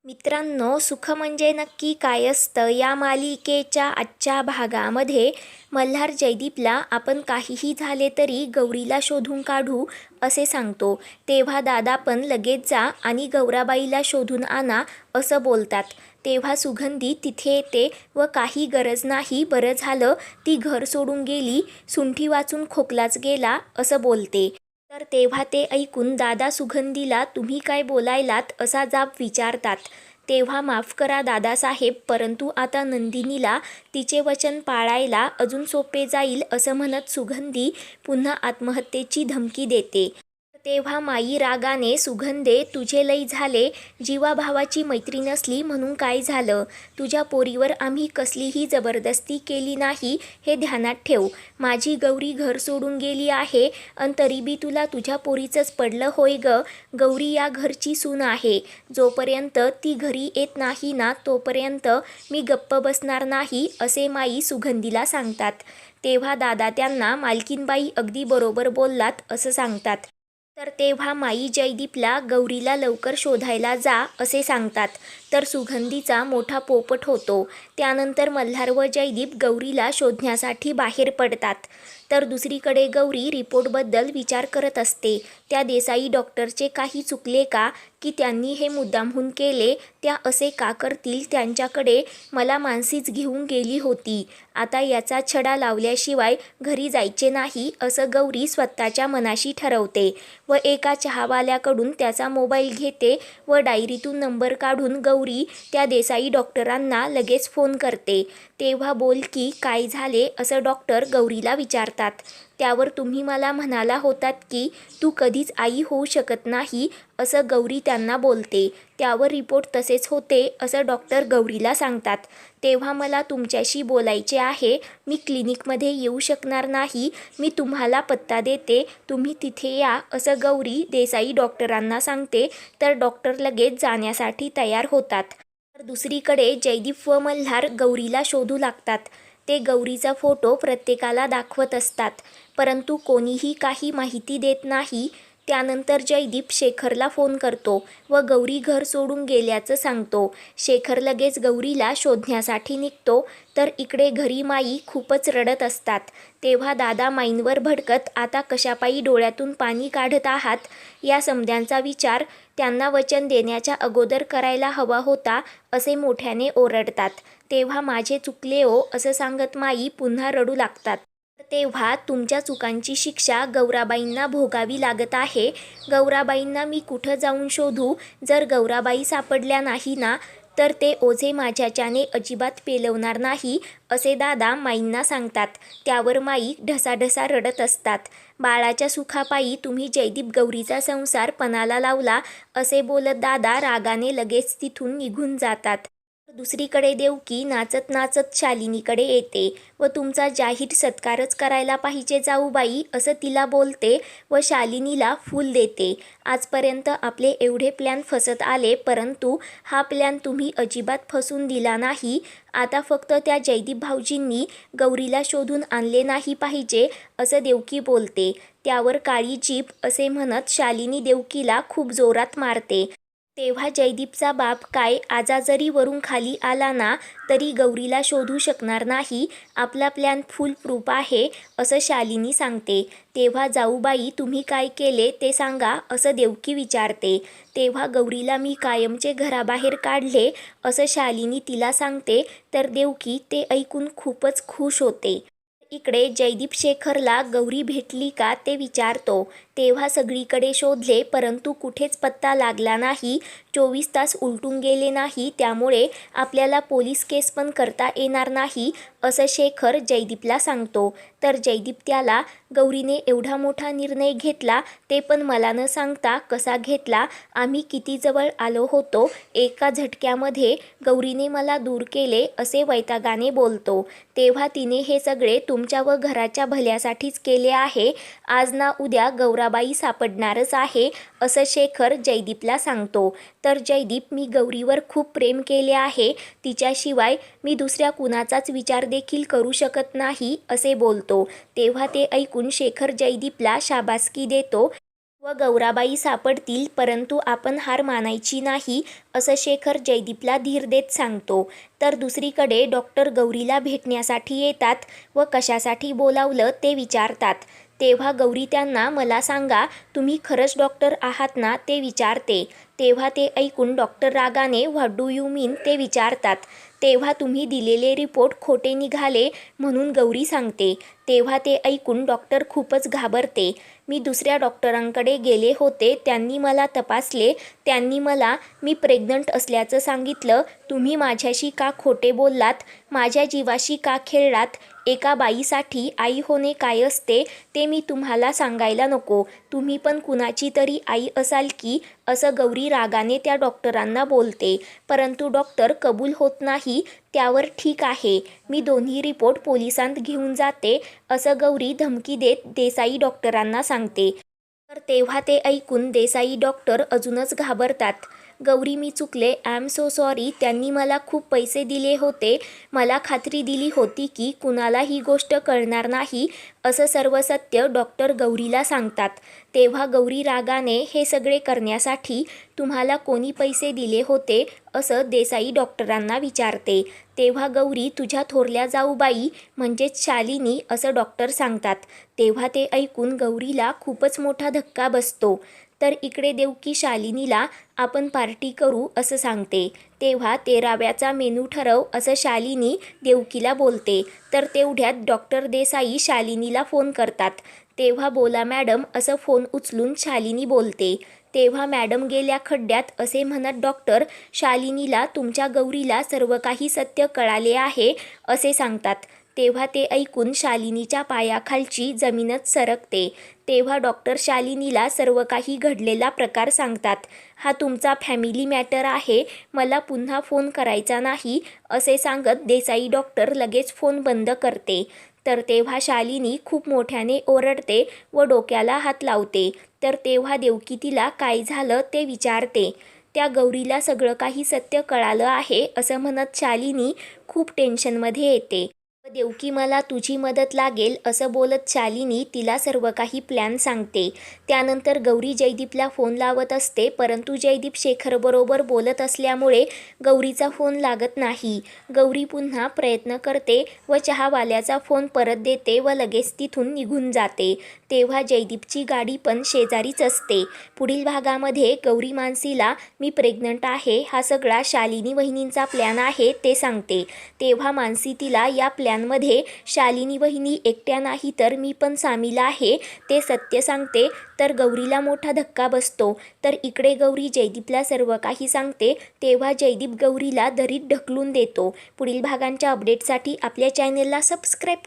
मित्रांनो, सुख म्हणजे नक्की काय असतं या मालिकेच्या आजच्या भागामध्ये मल्हार जयदीपला आपण काहीही झाले तरी गौरीला शोधून काढू असे सांगतो. तेव्हा दादा पण लगेच जा आणि गौराबाईला शोधून आणा असं बोलतात. तेव्हा सुगंधी तिथे येते व काही गरज नाही, बरं झालं ती घर सोडून गेली, सुंठी वाचून खोकलाच गेला असं बोलते. तर तेव्हा ते ऐकून दादा सुगंधीला तुम्ही काय बोलायलात असा जाब विचारतात. तेव्हा माफ करा दादासाहेब, परंतु आता नंदिनीला तिचे वचन पाळायला अजून सोपे जाईल असं म्हणत सुगंधी पुन्हा आत्महत्येची धमकी देते. तेव्हा माई रागाने, सुगंधे तुझे लई झाले, जीवाभावाची मैत्री नसली म्हणून काय झालं, तुझ्या पोरीवर आम्ही कसलीही जबरदस्ती केली नाही हे ध्यानात ठेव. माझी गौरी घर सोडून गेली आहे अन तरी बी तुला तुझ्या पोरीचंच पडलं होय ग. गौरी या घरची सून आहे, जोपर्यंत ती घरी येत नाही ना तोपर्यंत मी गप्प बसणार नाही असे माई सुगंधीला सांगतात. तेव्हा दादा त्यांना मालकीनबाई अगदी बरोबर बोललात असं सांगतात. तर तेव्हा माई जयदीपला गौरीला लवकर शोधायला जा असे सांगतात. तर सुगंधीचा मोठा पोपट होतो. त्यानंतर मल्हार व जयदीप गौरीला शोधण्यासाठी बाहेर पडतात. तर दुसरीकडे गौरी रिपोर्टबद्दल विचार करत असते. त्या देसाई डॉक्टरचे काही चुकले का, की त्यांनी हे मुद्दामहून केले, त्या असे का करतील, त्यांच्याकडे मला मानसीच घेऊन गेली होती, आता याचा छडा लावल्याशिवाय घरी जायचे नाही असं गौरी स्वतःच्या मनाशी ठरवते व एका चहावाल्याकडून त्याचा मोबाईल घेते व डायरीतून नंबर काढून गौरी त्या देसाई डॉक्टरांना लगेच फोन करते. तेव्हा बोल की काय झाले असं डॉक्टर गौरीला विचारतात. त्यावर तुम्ही मला म्हणाला होतात की तू कधीच आई होऊ शकत नाही असं गौरी त्यांना बोलते. त्यावर रिपोर्ट तसेच होते असं डॉक्टर गौरीला सांगतात. तेव्हा मला तुमच्याशी बोलायचे आहे, मी क्लिनिकमध्ये येऊ शकणार नाही, मी तुम्हाला पत्ता देते, तुम्ही तिथे या असं गौरी देसाई डॉक्टरांना सांगते. तर डॉक्टर लगेच जाण्यासाठी तयार होतात. तर दुसरीकडे जयदीप व मल्हार गौरीला शोधू लागतात. ते गौरीचा फोटो प्रत्येकाला दाखवत असतात, परंतु कोणीही काही माहिती देत नाही. त्यानंतर जयदीप शेखरला फोन करतो व गौरी घर सोडून गेल्याचं सांगतो. शेखर लगेच गौरीला शोधण्यासाठी निघतो. तर इकडे घरी माई खूपच रडत असतात. तेव्हा दादा माईंवर भडकत, आता कशापायी डोळ्यातून पाणी काढत आहात, या समध्यांचा विचार त्यांना वचन देण्याच्या अगोदर करायला हवा होता असे मोठ्याने ओरडतात. तेव्हा माझे चुकले हो असं सांगत माई पुन्हा रडू लागतात. तेव्हा तुमच्या चुकांची शिक्षा गौराबाईंना भोगावी लागत आहे. गौराबाईंना मी कुठं जाऊन शोधू, जर गौराबाई सापडल्या नाही ना तर ते ओझे माझ्याच्याने अजिबात पेलवणार नाही असे दादा माईंना सांगतात. त्यावर माई ढसाढसा रडत असतात. बाळाच्या सुखापायी तुम्ही जयदीप गौरीचा संसार पणाला लावला असे बोलत दादा रागाने लगेच तिथून निघून जातात. दुसरीकडे देवकी नाचत नाचत शालिनीकडे येते व तुमचा जाहीर सत्कारच करायला पाहिजे जाऊबाई असं तिला बोलते व शालिनीला फूल देते. आजपर्यंत आपले एवढे प्लॅन फसत आले, परंतु हा प्लॅन तुम्ही अजिबात फसून दिला नाही. आता फक्त त्या जयदीप भाऊजींनी गौरीला शोधून आणले नाही पाहिजे असं देवकी बोलते. त्यावर काळी जीभ असे म्हणत शालिनी देवकीला खूप जोरात मारते. तेव्हा जयदीपचा बाप काय आजाजरी वरून खाली आला ना तरी गौरीला शोधू शकणार नाही, आपला प्लॅन फुल प्रूफ आहे असं शालिनी सांगते. तेव्हा जाऊबाई तुम्ही काय केले ते सांगा असं देवकी विचारते. तेव्हा गौरीला मी कायमचे घराबाहेर काढले असं शालिनी तिला सांगते. तर देवकी ते ऐकून खूपच खुश होते. इकडे जयदीप शेखरला गौरी भेटली का ते विचारतो. तेव्हा सगळीकडे शोधले, परंतु कुठेच पत्ता लागला नाही. 24 तास उलटून गेले नाही, त्यामुळे आपल्याला पोलीस केस पण करता येणार नाही असं शेखर जयदीपला सांगतो. तर जयदीप त्याला, गौरीने एवढा मोठा निर्णय घेतला ते पण मला न सांगता कसा घेतला, आम्ही किती जवळ आलो होतो, एका झटक्यामध्ये गौरीने मला दूर केले असे वैतागाने बोलतो. तेव्हा तिने हे सगळे तुमच्या व घराच्या भल्यासाठीच केले आहे, आज ना उद्या गौराबाई सापडणारच आहे असं शेखर जयदीपला सांगतो. तर जयदीप, मी गौरीवर खूप प्रेम केले आहे, तिच्याशिवाय मी दुसऱ्या कुणाचाच विचार देखील करू शकत नाही असे बोलतो. तेव्हा ते ऐकून शेखर जयदीपला शाबासकी देतो व गौराबाई सापडतील, परंतु आपण हार मानायची नाही असं शेखर जयदीपला धीर देत सांगतो. तर दुसरीकडे डॉक्टर गौरीला भेटण्यासाठी येतात व कशासाठी बोलावलं ते विचारतात. तेव्हा गौरी त्यांना मला सांगा, तुम्ही खरंच डॉक्टर आहात ना ते विचारते. तेव्हा ते ऐकून डॉक्टर रागाने व्हॉट डू यू मीन ते विचारतात. तेव्हा तुम्ही दिलेले रिपोर्ट खोटे निघाले म्हणून गौरी सांगते. तेव्हा ते ऐकून डॉक्टर खूपच घाबरते. मी दुसऱ्या डॉक्टरांकडे गेले होते, त्यांनी मला तपासले, त्यांनी मला मी प्रेग्नंट असल्याचं सांगितलं. तुम्ही माझ्याशी का खोटे बोललात, माझ्या जीवाशी का खेळलात? एका बाईसाठी आई होणे काय असते ते मी तुम्हाला सांगायला नको, तुम्ही पण कुणाची तरी आई असाल की, असं गौरी रागाने त्या डॉक्टरांना बोलते. परंतु डॉक्टर कबूल होत नाही. त्यावर ठीक आहे, मी दोन्ही रिपोर्ट पोलिसांत घेऊन जाते असं गौरी धमकी देत देसाई डॉक्टरांना सांगते. तर तेव्हा ते ऐकून देसाई डॉक्टर अजूनच घाबरतात. गौरी मी चुकले, आय एम सो सॉरी. त्यांनी मला खूप पैसे दिले होते, मला खात्री दिली होती की कुणाला ही गोष्ट कळणार नाही असं सर्व सत्य डॉक्टर गौरीला सांगतात. तेव्हा गौरी रागाने हे सगळे करण्यासाठी तुम्हाला कोणी पैसे दिले होते असं देसाई डॉक्टरांना विचारते. तेव्हा गौरी तुझ्या थोरल्या जाऊबाई म्हणजेच शालिनी असं डॉक्टर सांगतात. तेव्हा ते ऐकून गौरीला खूपच मोठा धक्का बसतो. तर इकडे देवकी शालिनीला आपण पार्टी करू असं सांगते. तेव्हा 13व्याचा मेनू ठरव असं शालिनी देवकीला बोलते. तर तेवढ्यात डॉक्टर देसाई शालिनीला फोन करतात. तेव्हा बोला मॅडम असं फोन उचलून शालिनी बोलते. तेव्हा मॅडम गेल्या खड्ड्यात असे म्हणत डॉक्टर शालिनीला तुमच्या गौरीला सर्व काही सत्य कळाले आहे असे सांगतात. तेव्हा ते ऐकून शालिनीच्या पायाखालची जमीनच सरकते. तेव्हा डॉक्टर शालिनीला सर्व काही घडलेला प्रकार सांगतात. हा तुमचा फॅमिली मॅटर आहे, मला पुन्हा फोन करायचा नाही असे सांगत देसाई डॉक्टर लगेच फोन बंद करते. तर तेव्हा शालिनी खूप मोठ्याने ओरडते व डोक्याला हात लावते. तर तेव्हा देवकी तिला काय झालं ते विचारते. त्या गौरीला सगळं काही सत्य कळालं आहे असं म्हणत शालिनी खूप टेन्शनमध्ये येते. देवकी मला तुझी मदत लागेल असं बोलत शालिनी तिला सर्व काही प्लॅन सांगते. त्यानंतर गौरी जयदीपला फोन लावत असते, परंतु जयदीप शेखरबरोबर बोलत असल्यामुळे गौरीचा फोन लागत नाही. गौरी पुन्हा प्रयत्न करते व चहावाल्याचा फोन परत देते व लगेच तिथून निघून जाते. तेव्हा जयदीपची गाडी पण शेजारीच असते. पुढील भागामध्ये गौरी मानसीला मी प्रेग्नंट आहे हा सगळा शालिनी वहिनींचा प्लॅन आहे ते सांगते. तेव्हा मानसी तिला या प्लॅनमध्ये शालिनी वहिनी एकट्या नाही तर मी पण सामील आहे ते सत्य सांगते. तर गौरीला मोठा धक्का बसतो. तर इकडे गौरी जयदीपला सर्व काही सांगते. तेव्हा जयदीप गौरीला दरीत ढकलून देतो. पुढील भागांच्या अपडेटसाठी आपल्या चॅनेलला सबस्क्राईब